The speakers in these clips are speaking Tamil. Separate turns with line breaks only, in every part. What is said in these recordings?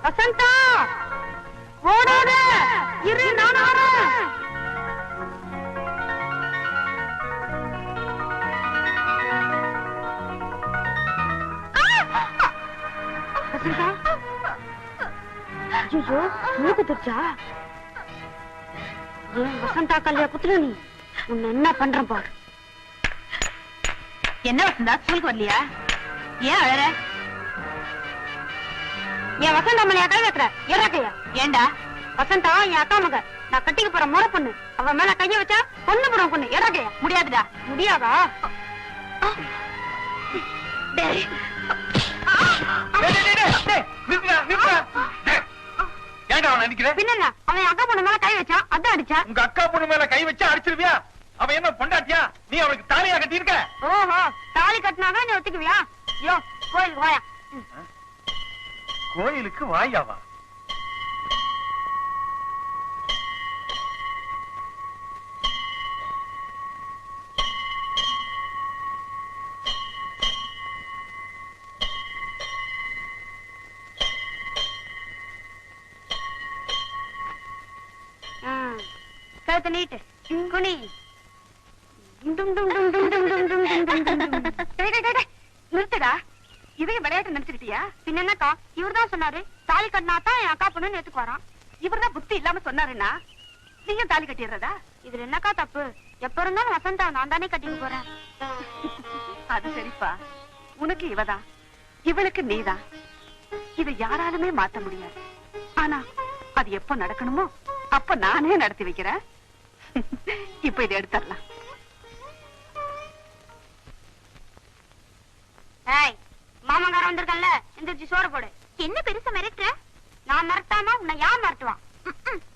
வசந்தா ஓடாத, இரு நான் வரேன். வசந்தா, ஐயோ மூக்கு துச்சா? ஏன் வசந்தா கல்யா குத்துற நீ? உன்னை என்ன பண்றேன் பாரு.
என்ன வசந்தா, ஸ்கூலுக்கு வரலையா? ஏன் அழற?
என் வசந்தா மேல கை வைக்கிற இறக்கையா?
ஏண்டா?
வசந்தா என் அக்கா மக, நான் கட்டிக்க போற முறை பொண்ணு. அவன் மேல கைய வச்சா பொண்ணு போற பொண்ணு இறக்கையா?
முடியாதுடா.
முடியாதா? பின்ன அவன் அக்கா பொண்ணு மேல கை வச்சான், அதான் அடிச்சா.
உங்க அக்கா பொண்ணு மேல கை வச்சா அடிச்சிருவியா? அவன் என்ன பொண்டாட்டியா? நீ அவனுக்கு தாலியா கட்டி இருக்க?
ஓஹோ, தாலி கட்டினாதான் நீ ஒத்துக்குவியா? ஐயோ, கோயிலுக்கு வாயா.
கோயிலுக்கு வாயாவா?
கழுத்தை நீட்டு, குனி.
நிறுத்துடா. இதையும் விளையாட்டு நினைச்சுக்கிட்டியா?
பின்ன என்னக்கா, இவர்தான் சொன்னாரு தாலி கட்டினாதான் என் அக்கா பொண்ணுன்னு எடுத்துக்கு வரான்.
இவர்தான் புத்தி இல்லாம சொன்னாருன்னா நீயும் தாலி கட்டிடுறதா?
இதுல என்னக்கா தப்பு? எப்ப இருந்தாலும் வசந்தா நான் தானே கட்டிட்டு போறேன்.
அது சரிப்பா, உனக்கு இவதான், இவளுக்கு நீதான். இதை யாராலுமே மாத்த முடியாது. ஆனா அது எப்ப நடக்கணுமோ அப்ப நானே நடத்தி வைக்கிறேன். இப்ப இதை எடுத்துடலாம்.
மாமங்கார வந்திருக்கல, எந்திரிச்சு சோறு போடு.
என்ன பெருசா மிரட்டுற?
நான் மிரட்டாம உன்னை யார் மிரட்டுவான்?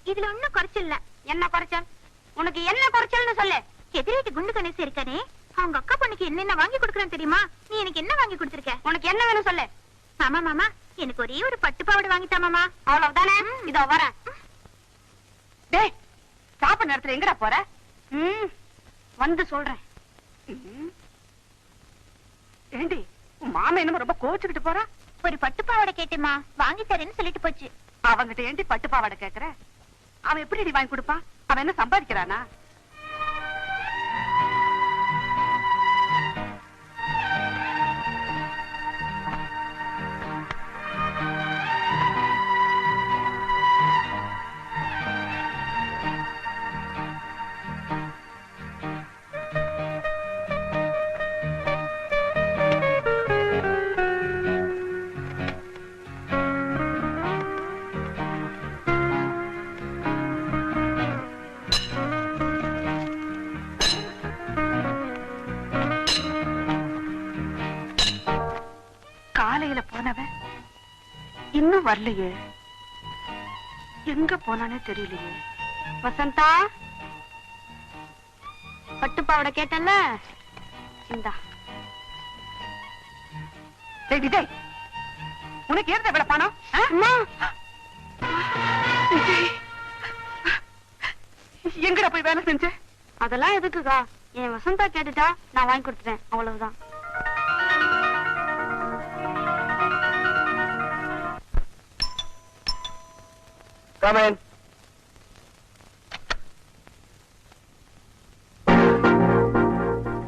இதுல ஒண்ணும் குறைச்சல் இல்ல.
என்ன குறைச்சல்? உனக்கு என்ன குறைச்சல்னு சொல்லு.
எதிரேட்டு குண்டு கணேசு இருக்கானே, அவங்க அக்கா பொண்ணுக்கு என்னென்ன வாங்கி கொடுக்கறேன் தெரியுமா? நீ எனக்கு என்ன வாங்கி கொடுத்திருக்க?
உனக்கு என்ன வேணும் சொல்லு.
மாமா மாமா, எனக்கு ஒரே ஒரு பட்டு பாவாடை வாங்கிட்டா மாமா.
அவ்வளவுதானே? இதோ வரேன்.
டேய், சாப்பிட நேரத்துல எங்கடா போற?
வந்து சொல்றேன்.
ஏண்டி, உன் மாமா என்னமோ ரொம்ப கோச்சுக்கிட்டு போறா? ஒரு பட்டு பாவாடை கேட்டேமா, வாங்கி தரேன்னு சொல்லிட்டு போச்சு. அவங்கிட்ட ஏண்டி பட்டு பாவாடை கேக்குற? அவன் எப்படி வாங்கி கொடுப்பான்? அவன் என்ன சம்பாதிக்கிறானா? காலையில போனவன் இன்னும் வரலையே, எங்க போனானே தெரியலையே.
வசந்தா, பட்டு பாவாடை கேட்டல, இந்தா.
விஜய், உனக்கு ஏன் எவ்வளவு பணம்? எங்கடா போய் வேலை செஞ்ச?
அதெல்லாம் எதுக்குக்கா? என் வசந்தா கேட்டுட்டா நான் வாங்கி கொடுத்துட்டேன், அவ்வளவுதான்.
Come in.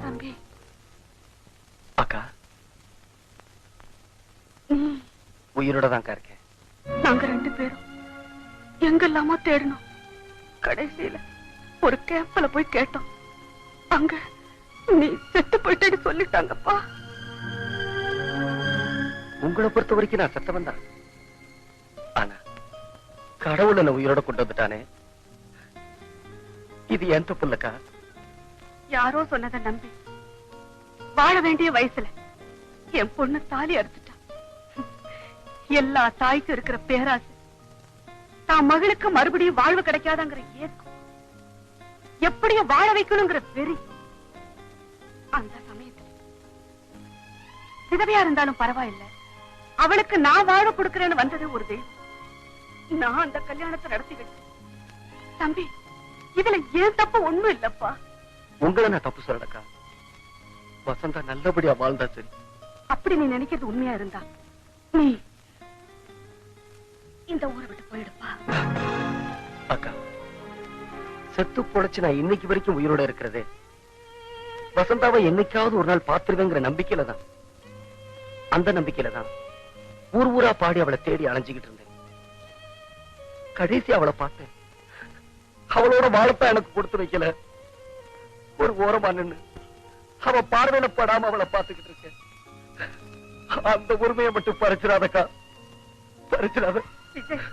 தம்பி.
அக்கா,
நீ
உயிரோட தான் இருக்கேன்.
நாங்க ரெண்டு பேரும் எங்கெல்லாமோ தேடணும். கடைசியில ஒரு கேம்பல போய் கேட்டோம். அங்க நீ செத்து போயிட்டேன்னு சொல்லிட்டாங்கப்பா.
உங்களை பொறுத்த வரைக்கும் நான் செத்தவன் தான். ஆனா கடவுள் என்ன உயிரோட கொண்டு வந்துட்டானே, இது என் தப்பு இல்லக்கா.
யாரோ சொன்னதை நம்பி வாழ வேண்டிய வயசுல என் பொண்ணு தாலி அறுத்துட்டா. எல்லா தாய்க்கும் இருக்கிற பேராசை, தான் மகளுக்கு மறுபடியும் வாழ்வு கிடைக்காதங்கிற ஏக்கம், எப்படியும் வாழ வைக்கணுங்கிற வெறி. அந்த சமயத்துல விதவையா இருந்தாலும் பரவாயில்லை, அவளுக்கு நான் வாழ கொடுக்கிறேன்னு வந்தது ஒரு தெய்வம். நான் அந்த கல்யாணத்தை நடத்திக்கிட்டேன். தம்பி, இதுல ஏன் தப்பு ஒண்ணும் இல்லப்பா.
உங்களை நான் தப்பு சொல்லக்கா. வசந்தா நல்லபடியா வாழ்ந்தா சரி.
அப்படி நீ நினைக்கிறது உண்மையா இருந்தா நீ இந்த ஊரை விட்டு போயிடுப்பா.
அக்கா, செத்து பொழைச்சு நான் இன்னைக்கு வரைக்கும் உயிரோட இருக்கிறது வசந்தாவை என்னைக்காவது ஒரு நாள் பார்த்துருவேங்கிற நம்பிக்கையில தான். அந்த நம்பிக்கையில தான் ஊர் ஊரா பாடி அவளை தேடி அலைஞ்சுக்கிட்டு இருந்தேன். கடைசி அவளை பார்த்தேன். அவளோட வாழத்தான் எனக்கு கொடுத்து வைக்கல. ஒரு ஓரமா நின்னு அவ பார்வையில படாம அவளை பார்த்துக்கிட்டு இருக்கேன். அந்த உரிமையை மட்டும் பறிச்சிடாதக்கா, பறிச்சிடாத.
விஜய்,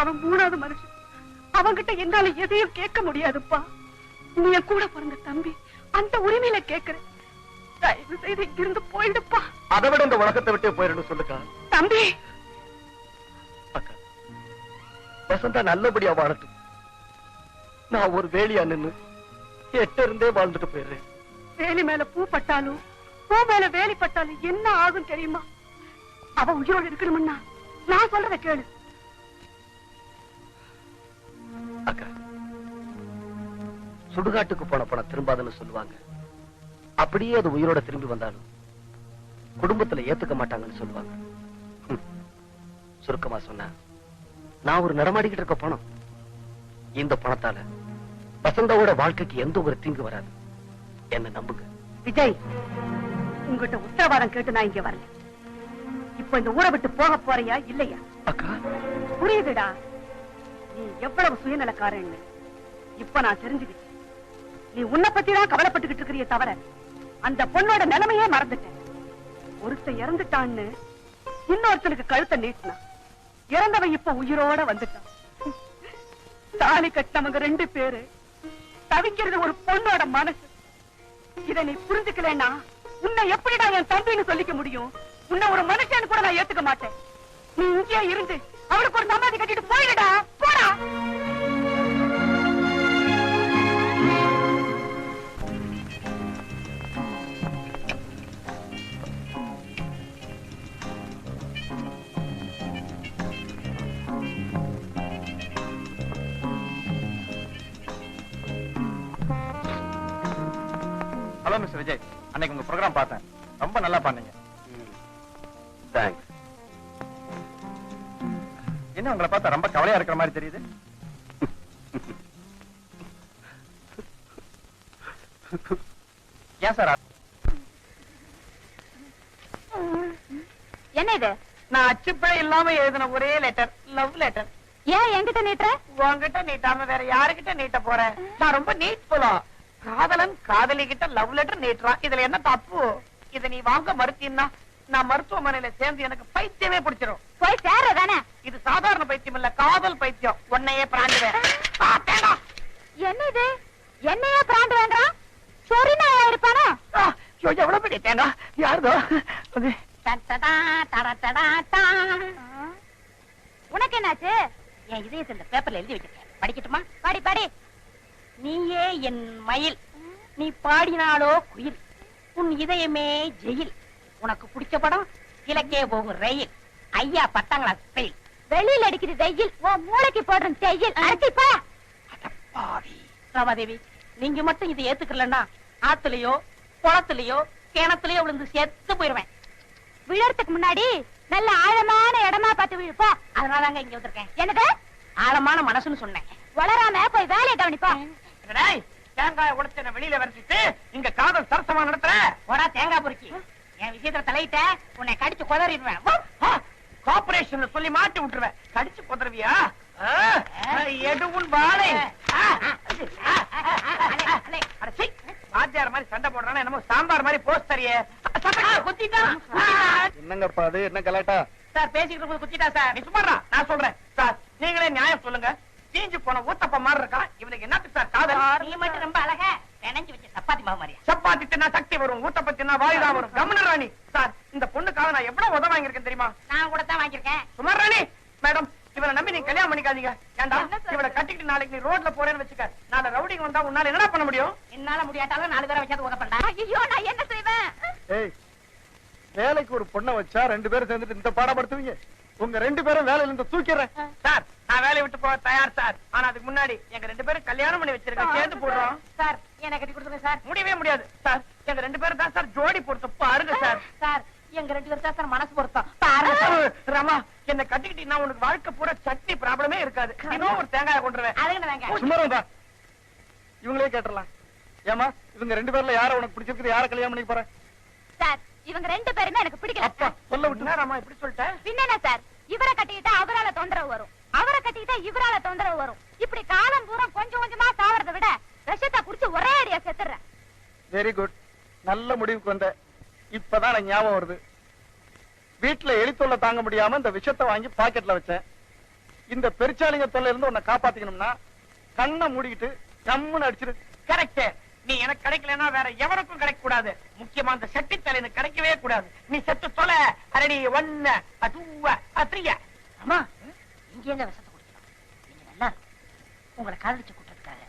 அவன் மூணாவது மனுஷன். அவன்கிட்ட என்னால எதையும் கேட்க முடியாதுப்பா. நீ என் கூட பிறந்த தம்பி, அந்த உரிமையில கேட்கிறேன். தயவு செய்து இங்கிருந்து போயிடுப்பா.
அதை விட இந்த உலகத்தை விட்டே போயிடணும் சொல்லுக்கா.
தம்பி,
அக்கா, வசந்தா நல்லபடியா வாழட்டும். நான் ஒரு வேலியா நின்னு எட்ட இருந்தே வாழ்ந்துட்டு போயிடுறேன்.
வேலி மேல பூ பட்டாலும் பூ மேல வேலி பட்டாலும் என்ன ஆகும் தெரியுமா? அவ உயிரோடு இருக்கணும்னா நான் சொல்றத கேளு.
அக்கா, சுடுகாட்டுக்கு போன பணம் திரும்பாதுன்னு சொல்லுவாங்க. அப்படியே அது உயிரோட திரும்பி வந்தாலும் குடும்பத்துல ஏத்துக்க மாட்டாங்கன்னு சொல்லுவாங்க. சுருக்கமா சொன்னா, நான் ஒரு நடமாடிக்கிட்டு இருக்க பணம். இந்த பணத்தால வசந்தாவோட வாழ்க்கைக்கு எந்த ஒரு தீங்கு வராது. என்ன நம்புங்க.
விஜய், உங்ககிட்ட உத்தரவாதம் கேட்டு நான் இங்க வரல. இப்ப இந்த ஊரை விட்டு போக போறியா இல்லையா?
அக்கா,
புரியுதுடா, நீ எவ்வளவு சுயநலக்காரன்னு இப்ப நான் தெரிஞ்சுக்கிட்டேன். நீ உன்னை பத்தி தான் கவலைப்பட்டுக்கிட்டு இருக்கிறிய தவிர அந்த பொண்ணோட நிலைமையே மறந்துட்டேன். ஒருத்தன் இறந்துட்டான்னு இன்னொருத்தனுக்கு கழுத்தை நீட்டினான். இறந்தவன் இப்ப உயிரோட வந்துட்டான். தாலி கட்டினவங்க 2 பேரு தவிக்கிறது ஒரு பொண்ணோட மனசு. இதை நீ புரிஞ்சுக்கலன்னா உன்னை எப்படிடா என் தம்பின்னு சொல்லிக்க முடியும்? உன்னை ஒரு மனுஷன் கூட நான் ஏத்துக்க மாட்டேன். நீ இங்கே இருந்து அவளுக்கு ஒரு சமாதி கட்டிட்டு போயிடுடா, போடா.
ஹலோ மிஸ்டர் விஜய், அன்னைக்கு உங்க ப்ரோக்ராம் பார்த்தேன். ரொம்ப நல்லா பண்ணீங்க.
தேங்க்ஸ்.
என்ன உங்களை பார்த்தா ரொம்ப கவலையா இருக்கிற மாதிரி தெரியுது? ஏன் சார்?
என்ன இது?
நான் அச்சுப்பிழை இல்லாம எழுதின ஒரே லெட்டர், லவ் லெட்டர்.
ஏன் என்கிட்ட நீட்டுற?
உன்கிட்ட நீட்டாம வேற யாருகிட்ட நீட்ட போறேன்? நான் ரொம்ப நீட் போலாம். காதலன் காதலி கிட்ட லவ் லெட்டர் நீட்டுறான். இதுல என்ன தப்பு? இத நீ வாங்க மறுத்தீன்னா நான் மருத்துவமனையில சேர்ந்து எனக்கு பைத்தியமே பிடிச்சிரும்.
போய் சேர்றதானே?
இது சாதாரண பைத்தியம் இல்ல, காதல் பைத்தியம். உன்னையே பிராண்டுவேன்.
என்ன இது? என்னையா பிராண்ட் வேண்டாம்? சொரினா இருப்பானா?
எவ்வளவு பெரிய தேங்கா யாருதோ?
உனக்கு என்னாச்சு?
என் இதயத்தை இந்த பேப்பர்ல எழுதி வச்சிருக்கேன், படிக்கட்டுமா?
படி படி.
நீயே என் மயில், நீ பாடினாலோ குயில், உன் இதயமே ஜெயில். உனக்கு பிடிச்ச படம் கிழக்கே போகும் ரயில், ஐயா 10ஆம் கிளாஸ் ஃபெயில்.
வெளியில அடிக்குது வெயில், உன் மூளைக்கு போடுற தையில் அரைச்சிப்பா.
ராமாதேவி, நீங்க மட்டும் இதை ஏத்துக்கலன்னா ஆத்துலயோ குளத்துலயோ கிணத்துலயோ விழுந்து செத்து போயிருவேன்.
விழறதுக்கு முன்னாடி நல்ல ஆழமான இடமா பார்த்து விழுப்பா.
அதனாலதாங்க இங்க வந்திருக்கேன்.
என்னது?
ஆழமான மனசுன்னு சொன்னேன்.
வளராம போய் வேலையை கவனிப்பா.
தேங்காய் உடைச்ச வெளியில வரைச்சிட்டு இங்க காதல் சரசமா நடத்துற.
போடா தேங்காய் பொறுக்கி. என் விஷயத்துல தலையிட்ட உன்னை கடிச்சு குதறிடுவேன்.
கார்பரேஷன் சொல்லி மாட்டி விட்டுருவேன். கடிச்சு குதறவியா? எடுவும் வாழை. வாத்தியார் மாதிரி சண்டை போடுறானா என்னமோ சாம்பார் மாதிரி போஸ்ட் தரிய குத்திட்டான்.
என்னங்கப்பா அது? என்ன கலாட்டா?
சார் பேசிக்கிட்டு இருக்கும்போது குத்திட்டா சார்.
நீ சும்மாடா, நான் சொல்றேன் சார். நீங்களே நியாயம் சொல்லுங்க. தீஞ்சு போன ஊத்தப்ப மாதிரி இருக்கான். இவனுக்கு என்னத்துக்கு சார் காதல்?
நீ மட்டும் ரொம்ப அழகா நினைஞ்சு வச்ச சப்பாத்தி மாவு மாதிரியா?
சப்பாத்தி தின்னா சக்தி வரும், ஊத்தப்ப தின்னா வாயுதான் வரும். கமன ராணி சார், இந்த பொண்ணுக்காக நான் எவ்வளவு உதவ வாங்கியிருக்கேன் தெரியுமா?
நான் கூட தான் வாங்கியிருக்கேன்.
சுமார் ராணி மேடம், இவனை நம்பி நீ கல்யாணம் பண்ணிக்காதீங்க. ஏண்டா இவனை கட்டிக்கிட்டு நாளைக்கு நீ ரோட்ல போறேன்னு வச்சுக்க, நாளை ரவுடிங் வந்தா உன்னால என்ன பண்ண முடியும்?
என்னால முடியாட்டாலும் 4 பேரை வச்சாது உதப்பண்டா.
ஐயோ, நான் என்ன செய்வேன்?
ஏய், வேலைக்கு ஒரு பொண்ணை வச்சா 2 பேரும் சேர்ந்துட்டு இந்த பாடப்படுத்துவீங்க. உங்க 2 பேரும் வேலையில இருந்து தூக்கிறேன்
சார். நான் வேலையை விட்டு போக தயார் சார். ஆனா அதுக்கு முன்னாடி எங்க 2 பேரும் கல்யாணம் பண்ணி வச்சிருக்கேன். சேர்ந்து போடுறோம்
சார். என்ன கட்டி கொடுத்துருங்க சார்.
முடியவே முடியாது சார். எங்க 2 பேரும் தான் சார் ஜோடி பொறுத்து பாருங்க சார்.
சார், எங்க 2 பேரும் தான் சார் மனசு பொருத்தம் பாருங்க சார்.
ரமா,
என்ன கட்டிக்கிட்டீங்கன்னா உனக்கு வாழ்க்கை பூரா சட்னி ப்ராப்ளமே இருக்காது. இன்னும் ஒரு தேங்காய் கொண்டுருவேன்.
அதுக்கு வேங்க
சும்மா இருந்தா இவங்களே கேட்டுறலாம். ஏமா இவங்க 2 பேர்ல யார உனக்கு பிடிச்சிருக்கு, யார கல்யாணம் பண்ணிக்க போற?
சார் இவங்க 2 பேருமே எனக்கு பிடிக்கல.
அப்பா சொல்ல விட்டு
என்னம்மா இப்படி சொல்லிட்ட?
பின்ன சார் இவரை கட்டிக்கிட்டா அவரால தொந்தரவு வரும், அவரை கட்டிக்கிட்டா இவரால தொந்தரவு வரும். இப்படி காலம் பூரா கொஞ்சம் கொஞ்சமா சாவறதை விட விஷத்தை குடிச்சு ஒரே அடியா செத்துறேன்.
வெரி குட், நல்ல முடிவுக்கு வந்த. இப்பதான் எனக்கு ஞாபகம் வருது. வீட்டுல எலி தொல்லை தாங்க முடியாம இந்த விஷத்தை வாங்கி பாக்கெட்ல வச்சேன். இந்த பெருச்சாளிங்க தொல்லை இருந்து உன்னை காப்பாத்திக்கணும்னா கண்ணை மூடிக்கிட்டு கம்முன்னு அடிச்சிரு.
கரெக்ட். நீ எனக்கு கிடைக்கலன்னா வேற எவனுக்கும் கிடைக்க கூடாது. முக்கியமா அந்த செட்டி தலைன்னு கிடைக்கவே கூடாது. நீ செத்து தொலை. ரெடி 1 2 3.
அம்மா இங்க எங்க விஷத்தை குடிக்கிறோம்? நீங்க நல்லா இருக்கு. உங்களை காதலிச்சு கூட்டத்துக்காக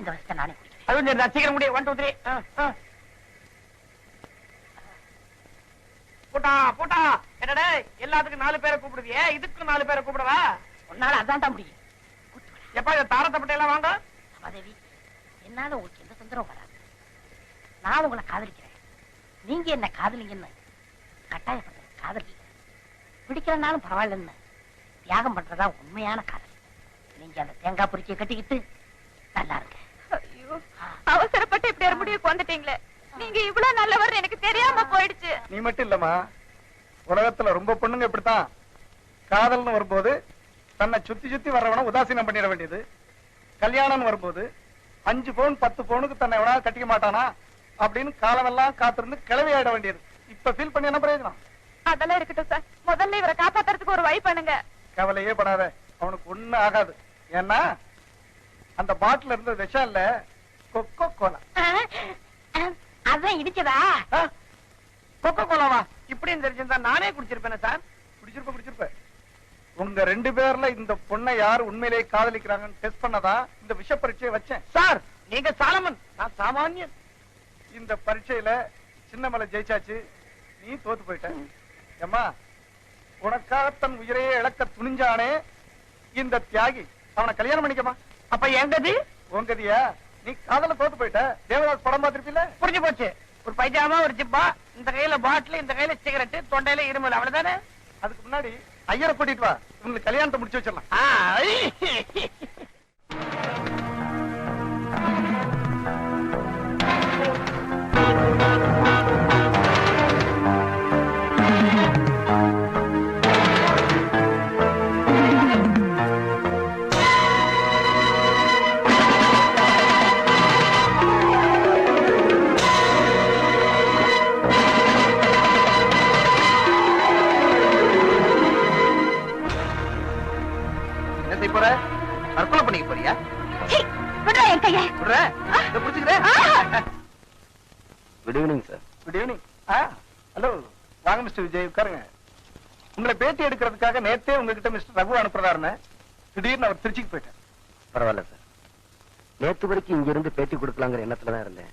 இந்த விஷத்தை நானே குடிக்கிறேன்.
அது சரி, நான் சீக்கிரம் முடியும். 1 2 3. போட்டா என்னடா எல்லாத்துக்கும் 4 பேரை கூப்பிடுவியே, இதுக்கு 4 பேரை கூப்பிடவா?
உன்னால அதான்டா முடியும்.
எப்ப இந்த தாரத்தப்பட்ட எல்லாம் வாங்க.
சபாதேவி, என்னால உங்களுக்கு எந்த தொந்தரவும் வராது. நான் உங்களை காதலிக்கிறேன், நீங்க என்ன காதலிங்கன்னு கட்டாயப்படுறது காதல் இல்லை. பிடிக்கலனாலும் பரவாயில்லன்னு தியாகம் பண்றதா உண்மையான காதல். நீங்க அந்த தேங்காய் பொறிக்கையை கட்டிக்கிட்டு நல்லா இருங்க.
ஐயோ, அவசரப்பட்டு இப்படி ஒரு முடிவுக்கு வந்துட்டீங்களே. நீங்க இவ்வளவு நல்லவர் எனக்கு தெரியாம போயிடுச்சு.
நீ மட்டும் இல்லம்மா, உலகத்துல ரொம்ப பொண்ணுங்க இப்படித்தான். காதல்னு வரும்போது தன்னை சுத்தி சுத்தி வர்றவன உதாசீனம் பண்ணிட வேண்டியது. கல்யாணம் வரும்போது 5 பவுன் 10 பவுனுக்கு தன்னை எவனா கட்டிக்க மாட்டானா அப்படின்னு காலமெல்லாம் காத்திருந்து கிளவி ஆயிட வேண்டியது. இப்ப ஃபீல் பண்ணி என்ன பிரயோஜனம்?
அதெல்லாம் இருக்கட்டும் சார், முதல்ல இவரை காப்பாத்துறதுக்கு ஒரு வழி பண்ணுங்க.
கவலையே படாத, அவனுக்கு ஒண்ணு ஆகாது. ஏன்னா அந்த பாட்டில் இருந்த விஷம் இல்ல, கொக்கோ கோலா.
அதான் இடிச்சதா?
கொக்கோ கோலாவா? இப்படின்னு தெரிஞ்சிருந்தா நானே குடிச்சிருப்பேன் சார்.
குடிச்சிருப்ப. உங்க 2 பேர்ல இந்த பொண்ணை யாரு உண்மையிலேயே காதலிக்கிறாங்கன்னு டெஸ்ட் பண்ணதா இந்த விஷ பரீட்சையை வச்சேன்.
சார் நீங்க சாலமன், நான் சாமானியன்.
இந்த பரீட்சையில சின்னமலை ஜெயிச்சாச்சு, நீ தோத்து போயிட்ட. ஏம்மா, உனக்காக தன் உயிரையே இழக்க துணிஞ்சானே இந்த தியாகி, அவனை கல்யாணம் பண்ணிக்கமா.
அப்ப எங்கது
உங்கதியா? நீ காதல தோத்து போயிட்ட. தேவதாஸ் படம் பார்த்திருப்பீல?
புரிஞ்சு போச்சு. ஒரு பைஜாமா, ஒரு ஜிப்பா, இந்த கையில பாட்டில், இந்த கையில சிகரெட், தொண்டையில இருமல், அவ்வளவுதானே?
அதுக்கு முன்னாடி ஐயரை கூட்டிட்டு வா, உங்களுக்கு கல்யாணத்தை முடிச்சு வச்சிடலாம்.
தற்கொலை பண்ணிக்க போறியா?
என் கைய
good evening sir.
Good evening. Hello, வாங்க மிஸ்டர் விஜய், உட்காருங்க. உங்களை பேட்டி எடுக்கிறதுக்காக நேத்தே உங்ககிட்ட மிஸ்டர் ரகு அனுப்புறதா இருந்தேன். திடீர்னு அவர் திருச்சிக்கு போயிட்டேன்.
பரவாயில்ல சார், நேத்து வரைக்கும் இங்க இருந்து பேட்டி கொடுக்கலாங்கிற எண்ணத்துலதான் இருந்தேன்.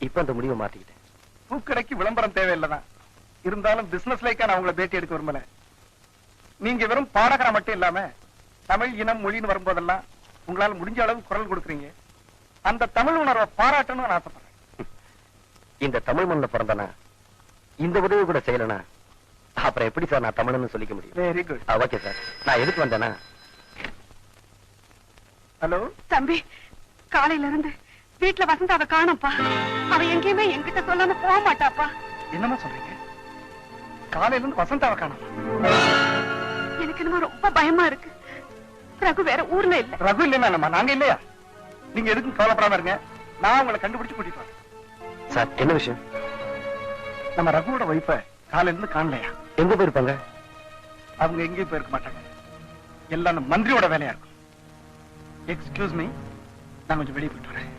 இப்ப அந்த முடிவை மாத்திக்கிட்டேன்.
பூக்கடைக்கு விளம்பரம் தேவையில்லைதான், இருந்தாலும் பிசினஸ் லைக்கா நான் உங்களை பேட்டி எடுக்க விரும்பல. நீங்க வெறும் பாடகரா மட்டும் இல்லாம தமிழ் இனம் மொழின்னு வரும்போதெல்லாம் உங்களால முடிஞ்ச அளவு குரல் கொடுக்குறீங்க. அந்த தமிழ் உணர்வை பாராட்டணும்னு நான் ஆசைப்படுறேன்.
இந்த தமிழ் மண்ணில பிறந்தனா இந்த உதவி கூட செய்யலனா அப்புறம் எப்படி சார் நான் தமிழ்னு சொல்லிக்க முடியும்?
Very good.
ஓகே சார், நான் எதுக்கு வந்தேனா?
ஹலோ
தம்பி, காலையில இருந்து வீட்டுல வசந்தாவை காணோம்ப்பா. அவ எங்கேயுமே என்கிட்ட சொல்லாம போக மாட்டாப்பா.
என்னமா சொல்றீங்க? காலையில இருந்து வசந்தாவை காணோம்?
எனக்கு என்னமோ ரொம்ப பயமா இருக்கு. ரகு வேற ஊர்ல இல்ல.
ரகு இல்லைன்னா நாங்க இல்லையா? நீங்க எதுக்கும் கவலைப்படாம இருங்க, நான் உங்களை கண்டுபிடிச்சு கூட்டிட்டு வரேன்.
சார் என்ன விஷயம்?
நம்ம ரகுவோட வைஃப காலையில இருந்து காணலையா?
எங்க போயிருப்பாங்க?
அவங்க எங்கேயும் போயிருக்க மாட்டாங்க, எல்லாம் நம்ம மந்திரியோட வேலையா இருக்கும். எக்ஸ்கியூஸ் மீ, நான் கொஞ்சம் வெளியே போயிட்டு வரேன்.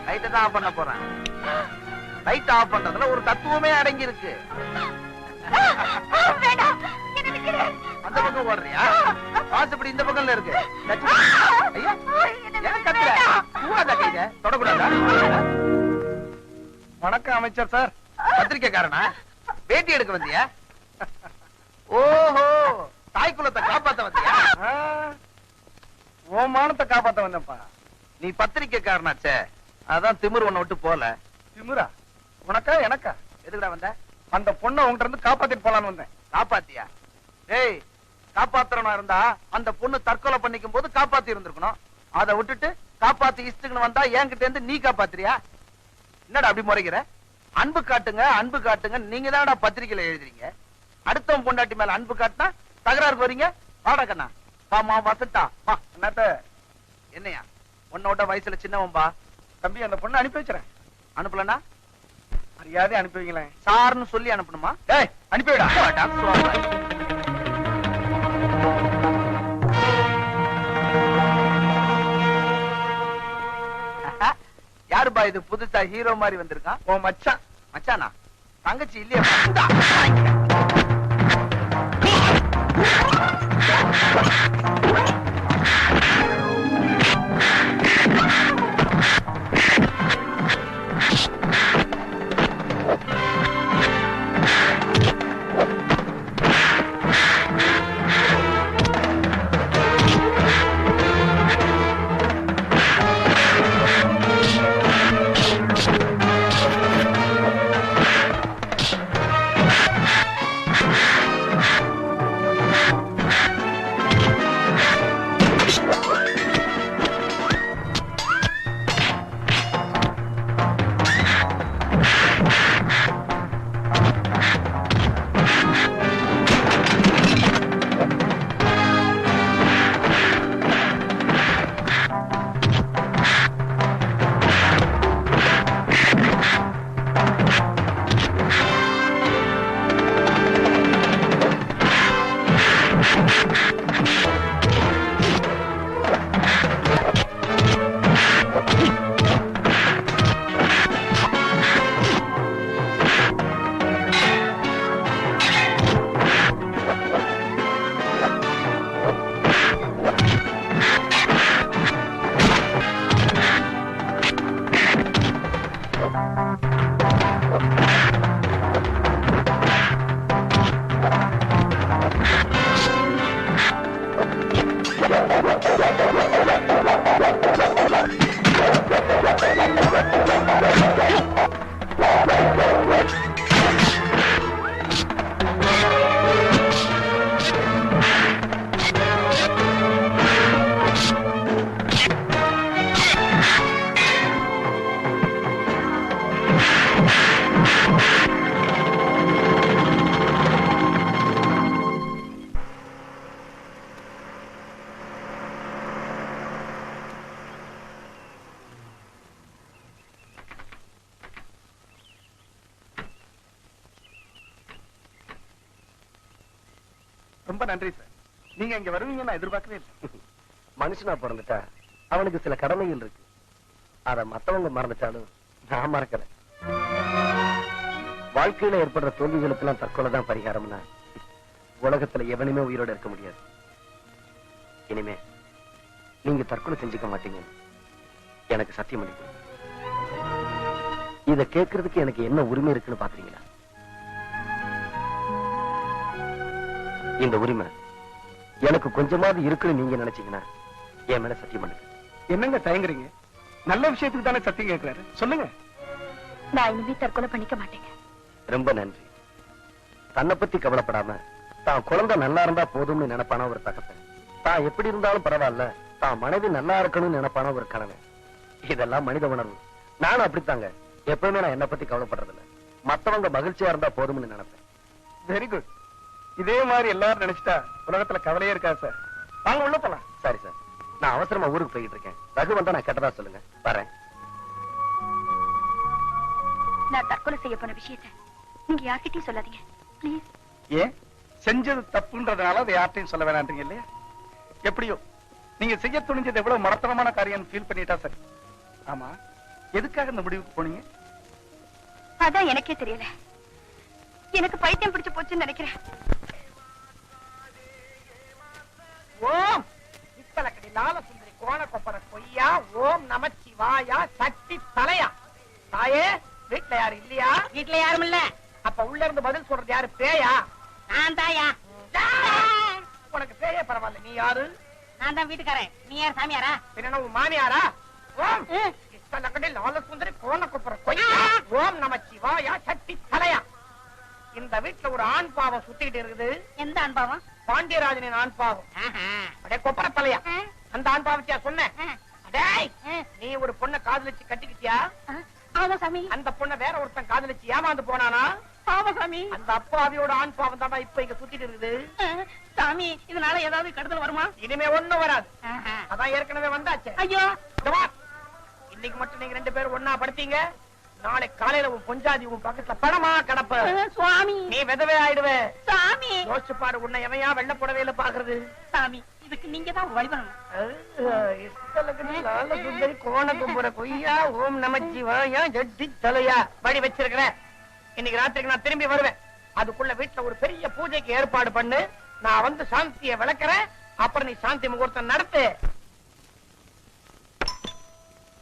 லைட்டை தான் ஆஃப் பண்ண போறேன். லைட் ஆஃப் பண்றதுல ஒரு தத்துவமே அடங்கி இருக்கு. அந்த பக்கம் ஓடுறியா? வாசப்படி இந்த பக்கம்ல இருக்கு. ஐயா, ஏன் கத்துற? பூவாதா கையில தொடக்கூடாதா?
வணக்கம் அமைச்சர் சார்.
பத்திரிக்கைக்காரனா? பேட்டி எடுக்க வந்தியா? ஓஹோ, தாய் குலத்தை காப்பாத்த வந்தியா?
ஓ மானத்தை காப்பாத்த வந்தப்பா.
நீ பத்திரிக்கைக்காரனாச்சே, அதான் திமிரு உன்னை விட்டு போல.
திமிரா? உனக்கா எனக்கா?
எதுக்குடா வந்த?
அந்த பொண்ணை உங்ககிட்ட இருந்து காப்பாத்திட்டு போலான்னு வந்தேன்.
காப்பாத்தியா? ஏய், காப்பாத்துறனா இருந்தா அந்த பொண்ணு தற்கொலை பண்ணிக்கும் போது காப்பாத்தி இருந்திருக்கணும். அதை விட்டுட்டு காப்பாத்தி இஷ்டக்குன்னு வந்தா என்கிட்ட இருந்து நீ காப்பாத்துறியா? என்னடா அப்படி முறைக்கிற? அன்பு காட்டுங்க, அன்பு காட்டுங்க. நீங்க தான்டா பத்திரிகையில எழுதுறீங்க. அடுத்தவன் பொண்டாட்டி மேல அன்பு காட்டினா தகராறுக்கு வரீங்க. வாடா கண்ணா, வாமா வசட்டா வா.
என்னத்த
என்னையா உன்னோட வயசுல சின்னவன்பா.
தம்பி, அந்த பொண்ணை அனுப்பி வச்சுறேன்.
அனுப்பலனா
மரியாதை அனுப்பி வைங்களேன்.
சார்னு சொல்லி அனுப்பணுமா?
டேய், அனுப்பி விடா.
வாடா, சுவாமி. யாருப்பா இது புதுசா ஹீரோ மாதிரி வந்திருக்கான்?
உன் மச்சான்.
மச்சானா? தங்கச்சி இல்லையா?
ரொம்ப நன்றி சார். நீங்க இங்க வருவீங்க நான் எதிர்பார்க்கவே இல்லை.
மனுஷனா பிறந்துட்டா அவனுக்கு சில கடமைகள் இருக்கு. அத மத்தவங்க மறந்துட்டாலும் நான் மறக்கிறேன். வாழ்க்கையில ஏற்படுற தோல்விகளுக்கு எல்லாம் தற்கொலை தான் பரிகாரம்னா உலகத்துல எவனுமே உயிரோட இருக்க முடியாது. இனிமே நீங்க தற்கொலை செஞ்சுக்க மாட்டீங்க எனக்கு சத்தியம் அளிக்கும். இத கேட்கறதுக்கு எனக்கு என்ன உரிமை இருக்குன்னு பாக்குறீங்களா? இந்த உரிமை எனக்கு கொஞ்சமாவது இருக்குன்னு நீங்க நினைச்சீங்கன்னா என் மேல சத்தியம் பண்ணுங்க.
என்னங்க தயங்குறீங்க? நல்ல விஷயத்துக்கு தானே சத்தியம் கேட்கிறாரு, சொல்லுங்க.
நான் இனிமே தற்கொலை பண்ணிக்க மாட்டேங்க.
ரொம்ப நன்றி. தன்னை பத்தி கவலைப்படாம தான் குழந்தை நல்லா இருந்தா போதும்னு நினைப்பான ஒரு தகப்பன், தான் எப்படி இருந்தாலும் பரவாயில்ல தான் மனைவி நல்லா இருக்கணும்னு நினைப்பான ஒரு கணவன், இதெல்லாம் மனித உணர்வு. நானும் அப்படித்தாங்க. எப்பவுமே நான் என்னை பத்தி கவலைப்படுறதில்ல. மத்தவங்க மகிழ்ச்சியா இருந்தா போதும்னு நினைப்பேன்.
Very good. இதே மாதிரி எல்லாரும் நினைச்சிட்டா உலகத்துல கவலையே இருக்காது சார். வாங்க உள்ள போலாம்.
சரி சார், நான் அவசரமா ஊருக்கு போயிட்டு இருக்கேன். ரகு வந்தா நான் கேட்டதா சொல்லுங்க. வரேன்.
நான் தற்கொலை செய்ய போன விஷயத்தை நீங்க யார்கிட்டயும் சொல்லாதீங்க ப்ளீஸ்.
ஏன்? செஞ்சது தப்புன்றதுனால அதை யார்ட்டையும் சொல்ல வேணான்றீங்க இல்லையா? எப்படியோ நீங்க செய்ய துணிஞ்சது எவ்வளவு மடத்தனமான காரியம் ஃபீல் பண்ணிட்டா சார். ஆமா, எதுக்காக இந்த முடிவுக்கு போனீங்க?
அதான் எனக்கே தெரியல. எனக்கு பைத்தியம் பிடிச்சு போச்சுன்னு நினைக்கிறேன்.
ஓம் இத்தலக்கடி லாலசுந்தரி கோண கொப்பர கொய்யா ஓம் நமச்சிவாயா சக்தி தலையா. தாயே, வீட்டுல யாரும் இல்லையா? வீட்டுல யாரும் இல்ல. அப்ப உள்ள இருந்து பதில் சொல்றது யாரு? பேயா? நான் தாயா. உனக்கு பேயே பரவாயில்ல. நீ யாரு? நான் தான் வீட்டுக்காரன். நீ யார் சாமியாரா? பின்ன உன் மாமியாரா? ஓம் இத்தலக்கடி லாலசுந்தரி கோண கொப்பர கொய்யா ஓம் நமச்சிவாயா சக்தி தலையா. இந்த வீட்டுல ஒரு ஆண் பாவம் சுத்திக்கிட்டு இருக்குது.
எந்த அனுபவம்?
பாண்டியராஜனின் ஆண் பாவம். அடே கொப்பர தலையா, அந்த ஆண் பாவத்தியா சொன்ன? அடேய், நீ ஒரு பொண்ணை காதலிச்சு கட்டிக்கிட்டியா?
ஆமா சாமி.
அந்த பொண்ணை வேற ஒருத்தன் காதலிச்சு ஏமாந்து போனானா?
ஆமா சாமி.
அந்த அப்பாவியோட ஆண் பாவம் தாண்டா இப்ப இங்க சுத்திட்டு இருக்குது.
சாமி, இதனால ஏதாவது கெடுதல் வருமா?
இனிமே ஒண்ணும் வராது. அதான் ஏற்கனவே வந்தாச்சு.
ஐயோ,
இன்னைக்கு மட்டும் நீங்க 2 பேரும் ஒன்னா படுத்தீங்க, நாளை காலையில உன் பொஞ்சாதி உன் பக்கத்துல படமா கிடப்ப.
சுவாமி,
நீ விதவே ஆயிடுவே.
சாமி,
யோசிச்சு பாரு, உன்னை எவையா வெள்ள புடவையில பாக்குறது.
சாமி, இதுக்கு நீங்க தான் வழி பண்ணணும்.
கோண கும்புற கொய்யா, ஓம் நமச்சிவாயா, ஜட்டி தலையா வழி வச்சிருக்கிறேன். இன்னைக்கு ராத்திரிக்கு நான் திரும்பி வருவேன். அதுக்குள்ள வீட்டுல ஒரு பெரிய பூஜைக்கு ஏற்பாடு பண்ணு. நான் வந்து சாந்தியை விளக்குறேன். அப்புறம் நீ சாந்தி முகூர்த்தம் நடத்து.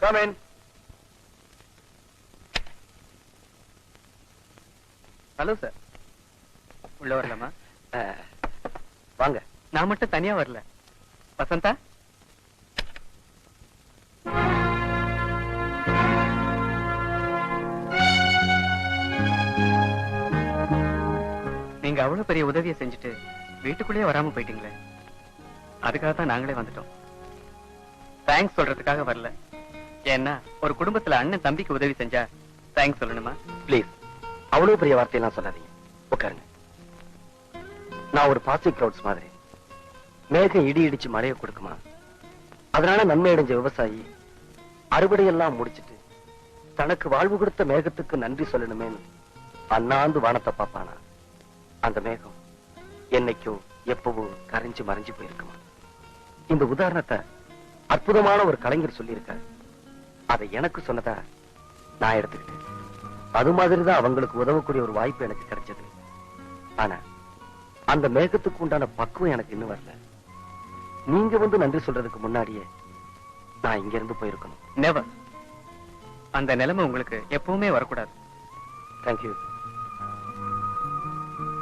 Come in.
ஹலோ சார், உள்ள வரலாமா?
வாங்க.
நான் மட்டும் தனியா வரல. வசந்தா, நீங்க அவ்வளவு பெரிய உதவியை செஞ்சுட்டு வீட்டுக்குள்ளேயே வராம போயிட்டீங்களே, அதுக்காக தான் நாங்களே வந்துட்டோம். தேங்க்ஸ் சொல்றதுக்காக வரல. ஏன்னா ஒரு குடும்பத்துல அண்ணன் தம்பிக்கு உதவி செஞ்சா தேங்க்ஸ் சொல்லணுமா?
ப்ளீஸ், அவ்வளவு பெரிய வார்த்தையெல்லாம் சொல்லாதீங்க. உட்காருங்க. நான் ஒரு பாசி கிளவுட்ஸ் மாதிரி. மேகம் இடி இடிச்சு மழையை கொடுக்குமா? அதனால நன்மை அடைஞ்ச விவசாயி அறுவடையெல்லாம் முடிச்சிட்டு தனக்கு வாழ்வு கொடுத்த மேகத்துக்கு நன்றி சொல்லணுமேன்னு அண்ணாந்து வானத்தை பாப்பானா? அந்த மேகம் என்னைக்கோ எப்பவோ கரைஞ்சு மறைஞ்சு போயிருக்குமா? இந்த உதாரணத்தை அற்புதமான ஒரு கலைஞர் சொல்லியிருக்காரு. அதை எனக்கு சொன்னதா நான் எடுத்துக்கிட்டேன். அது மாதிரிதான் அவங்களுக்கு உதவக்கூடிய ஒரு வாய்ப்பு எனக்கு கிடைச்சது. ஆனா அந்த மேகத்துக்கு உண்டான பக்குவம் எனக்கு இன்னும் வரல. நீங்க வந்து நன்றி சொல்றதுக்கு முன்னாடியே நான் இங்க இருந்து போயிருக்கணும்.
நெவர். அந்த நிலைமை உங்களுக்கு எப்பவுமே வரக்கூடாது.
தேங்க்யூ.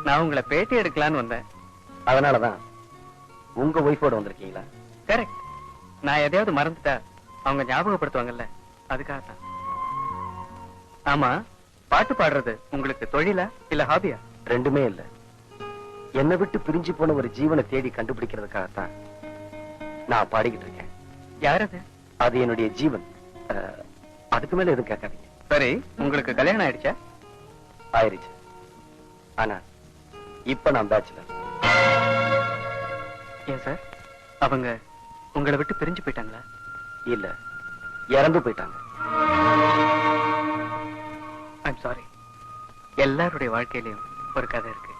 நான் உங்களை பேட்டி எடுக்கலான்னு வந்தேன்.
அதனாலதான் உங்க ஒய்ஃபோட வந்திருக்கீங்களா?
கரெக்ட். நான் எதையாவது மறந்துட்டா அவங்க ஞாபகப்படுத்துவாங்கல்ல, அதுக்காகத்தான். ஆமா, பாட்டு பாடுறது உங்களுக்கு தொழிலா இல்ல ஹாபியா?
ரெண்டுமே இல்ல. என்னை விட்டு பிரிஞ்சு போன ஒரு ஜீவனை தேடி கண்டுபிடிக்கிறதுக்காகத்தான் நான் பாடிக்கிட்டு இருக்கேன்.
யாரது?
அது என்னுடைய ஜீவன். அதுக்கு மேல எதுவும் கேட்காதீங்க.
சரி, உங்களுக்கு கல்யாணம் ஆயிடுச்சா?
ஆயிருச்சு. ஆனா இப்ப நான் பேச்சுலர்.
ஏன் சார், அவங்க உங்களை விட்டு பிரிஞ்சு போயிட்டாங்களா?
இல்ல, இறந்து போயிட்டாங்க.
I'm sorry. எல்லாருடைய வாழ்க்கையிலயும் ஒரு கதை இருக்கு.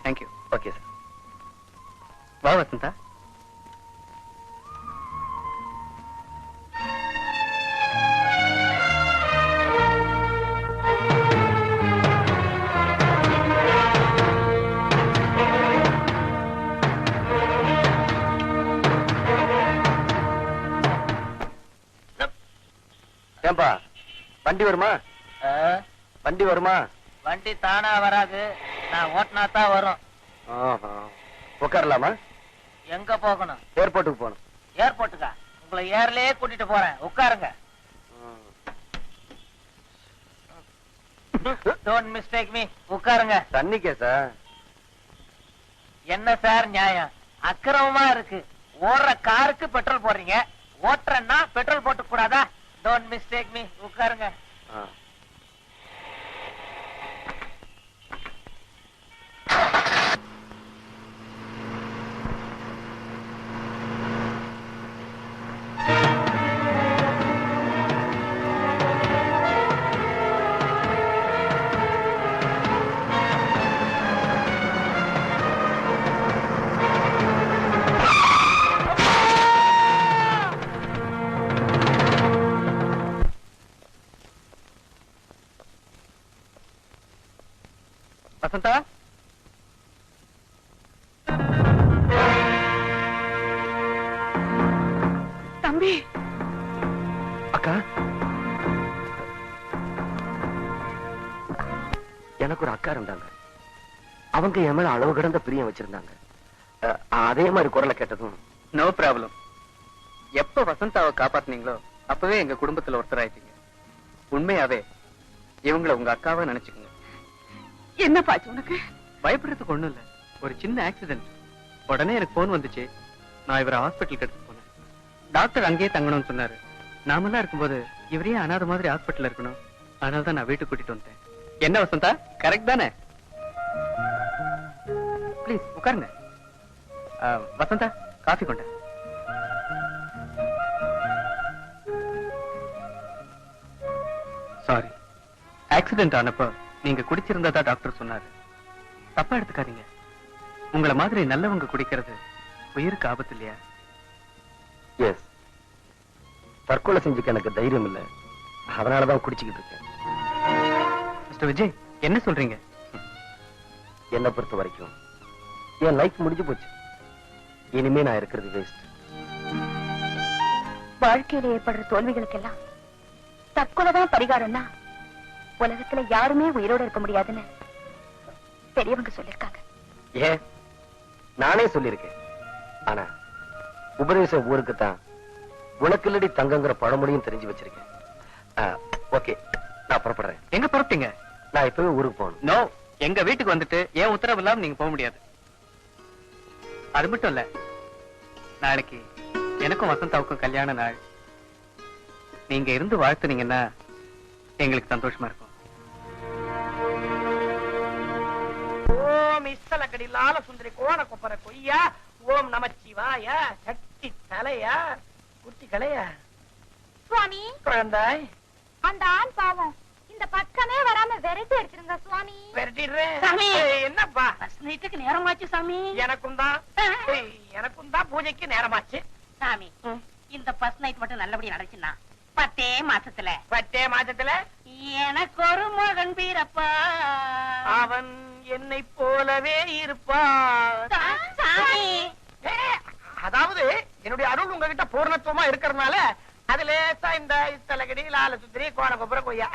தேங்க்யூ.
Okay sir.
வா வசந்தா.
ஏம்பா, வண்டி வருமா? வண்டி வருமா?
வண்டி தானா வராது, நான் ஓட்டினா தான் வரும்.
உட்காரலாமா?
எங்க போகணும்?
ஏர்போர்ட்டுக்கு போகணும்.
ஏர்போர்ட்டுக்கா? உங்களை ஏர்லயே கூட்டிட்டு போறேன், உட்காருங்க. டோன்ட் மிஸ்டேக் மீ, உட்காருங்க.
தண்ணி கேசா?
என்ன சார் நியாயம்? அக்கிரமமா இருக்கு. ஓடுற காருக்கு பெட்ரோல் போடுறீங்க, ஓட்டுறேன்னா பெட்ரோல் போட்டு கூடாதா? டோன்ட் மிஸ்டேக் மீ, உட்காருங்க.
வசந்தா,
தம்பி.
அக்கா, எனக்கு ஒரு அக்கா இருந்தாங்க. அவங்க என் மேல அளவு கடந்த பிரியம் வச்சிருந்தாங்க. அதே மாதிரி குரலை கேட்டதும்
நோ ப்ராப்ளம். எப்ப வசந்தாவை காப்பாத்துனீங்களோ அப்பவே எங்க குடும்பத்துல ஒருத்தர் ஆயிட்டீங்க. உண்மையாவே இவங்கள உங்க அக்காவா நினைச்சுக்கோங்க.
என்ன பாச்சு உனக்கு?
பயப்படுறதுக்கு ஒண்ணும் இல்ல, ஒரு சின்ன ஆக்சிடென்ட். உடனே எனக்கு போன் வந்துச்சு. நான் இவரை ஹாஸ்பிட்டலுக்கு எடுத்து போனேன். டாக்டர் அங்கேயே தங்கணும்னு சொன்னாரு. நாமெல்லாம் இருக்கும்போது இவரே அனாத மாதிரி ஹாஸ்பிட்டல் இருக்கணும். அதனாலதான் நான் வீட்டுக்கு கூட்டிட்டு வந்துட்டேன். என்ன வசந்தா, கரெக்ட் தானே? ப்ளீஸ் உட்காருங்க. வசந்தா, காஃபி கொண்ட. சாரி, ஆக்சிடென்ட் ஆனப்ப நீங்க குடிச்சிருந்ததா டாக்டர் சொன்னாரு. தப்பா எடுத்துக்காதீங்க. உங்களை மாதிரி நல்லவங்க குடிக்கிறது உயிருக்கு ஆபத்து இல்லையா?
எஸ், தற்கொலை செஞ்சுக்க எனக்கு தைரியம் இல்ல, அதனாலதான் குடிச்சுக்கிட்டு இருக்கேன்.
மிஸ்டர் விஜய், என்ன சொல்றீங்க?
என்னை பொறுத்த வரைக்கும் என் லைஃப் முடிஞ்சு போச்சு. இனிமே நான் இருக்கிறது வேஸ்ட்.
வாழ்க்கையில ஏற்படுற தோல்விகளுக்கெல்லாம் தற்கொலைதான் பரிகாரம்னா உலகத்துல யாருமே உயிரோட இருக்க முடியாதுன்னு பெரியவங்க சொல்லிருக்காங்க.
ஏன், நானே சொல்லியிருக்கேன். ஆனா உபதேசம் ஊருக்குத்தான். உனக்கு இல்லடி தங்கங்கிற பழமொழியும் தெரிஞ்சு வச்சிருக்கேன். ஓகே, நான் புறப்படுறேன்.
எங்க புறப்பட்டீங்க?
நான் இப்பவே ஊருக்கு போகணும்.
நோ, எங்க வீட்டுக்கு வந்துட்டு ஏன் உத்தரவு இல்லாம நீங்க போக முடியாது. அது மட்டும் இல்ல, நாளைக்கு எனக்கும் வசந்தாவுக்கும் கல்யாண நாள். நீங்க இருந்து வாழ்த்துனீங்கன்னா எங்களுக்கு சந்தோஷமா இருக்கும்.
ஓம் இஸ்தலக்கடி லால சுந்தரி கோண கொப்பர கொய்யா. ஓம் நமச்சிவாய. சக்தி தலையா குட்டி கலையா.
சுவாமி,
குழந்தாய்,
அந்த ஆண் பாவம் இந்த பக்கமே வராம விரட்டி எடுத்துருங்க சுவாமி.
விரட்டிடுறேன்.
சாமி.
என்னப்பா?
பஸ் நைட்டுக்கு நேரமாச்சு சாமி.
எனக்கும் தான் பூஜைக்கு நேரமாச்சு.
சாமி, இந்த பஸ் நைட் மட்டும் நல்லபடியா நடந்துச்சுன்னா 10 மாசத்துல
10 மாசத்துல
எனக்கு ஒரு மகன் பிறப்பா.
அவன் என்னை போலவே இருப்பான்.
சாமி,
அதாவது என்னுடைய அருள் உங்ககிட்ட பூர்ணத்துவமா இருக்கிறதுனால அதுல இந்த இஸ்தலகடி லால சுந்தரி கோண கொப்பர கொய்யா.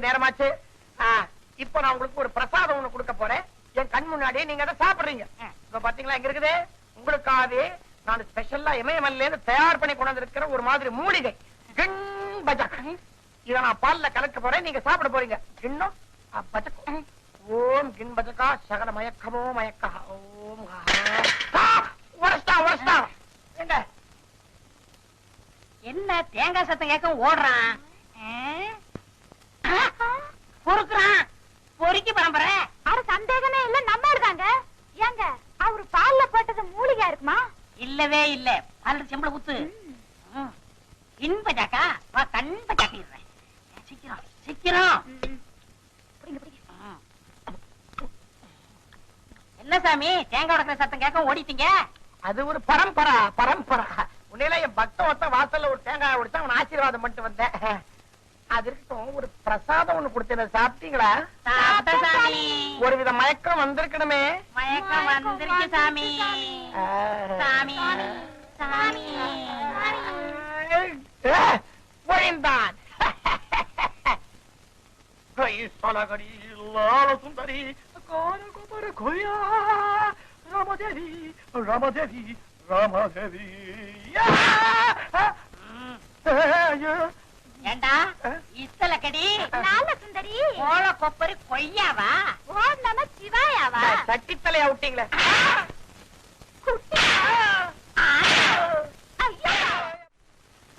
நேரமாச்சு. இப்போ நான் உங்களுக்கு ஒரு பிரசாதம் ஒண்ணு கொடுக்க போறேன். என் கண் முன்னாடி நீங்க அதை சாப்பிடுறீங்க. இப்ப பாத்தீங்களா, எங்க இருக்குது உங்களுக்காகவே நான் ஸ்பெஷலா இமயமல்ல இருந்து தயார் பண்ணி கொண்டு வந்திருக்கிற ஒரு மாதிரி மூலிகை கிண் பஜக். இத நான் பால்ல கலக்க போறேன், நீங்க சாப்பிட போறீங்க. கிண்ணம் பஜக். ஓம் கிண் பஜகா சகல மயக்கமோ மயக்கா. ஓம் உரஸ்டா எங்க
என்ன தேங்காய் சத்தம் கேட்க ஓடுறான்? பொறுக்குறான். பொறுக்கி பரம்பரை.
ஆனா சந்தேகமே இல்ல, நம்ம இருக்காங்க. ஏங்க, அவரு பால்ல போட்டது மூலிகா இருக்குமா?
இல்லவே இல்ல. பால் செம்பள குத்து. இன்ப ஜாக்கா வா, கண்ப ஜாக்கிடுறேன். சீக்கிரம். என்ன சாமி, தேங்காய் உடைக்கிற சத்தம் கேட்க ஓடிட்டீங்க?
அது ஒரு பரம்பரா. உன்னையில என் பக்தன் ஒருத்த வாசல்ல ஒரு தேங்காய் உடைச்சா அவன் ஆசீர்வாதம் பண்ணிட்டு வந்தேன். அது இருக்கட்டும், ஒரு பிரசாதம் ஒண்ணு கொடுத்தேன், சாப்பிட்டீங்களா?
சாப்பிட்ட சாமி.
ஒரு வித மயக்கம் வந்திருக்கணுமே.
மயக்கம் வந்துருச்சு சாமி. சாமி சாமி
ஒழிந்தான். ஈஸ்வரகடி லால சுந்தரி கோண கொப்பர கொய்யா. ராமதேவி
ஏண்டா இஸ்தலக்கடி
லால சுந்தரி
கோல கொப்பரி கொய்யாவா?
ஓம் நம சிவாயாவா?
சட்டித்தலையா விட்டீங்களே.
குட்டி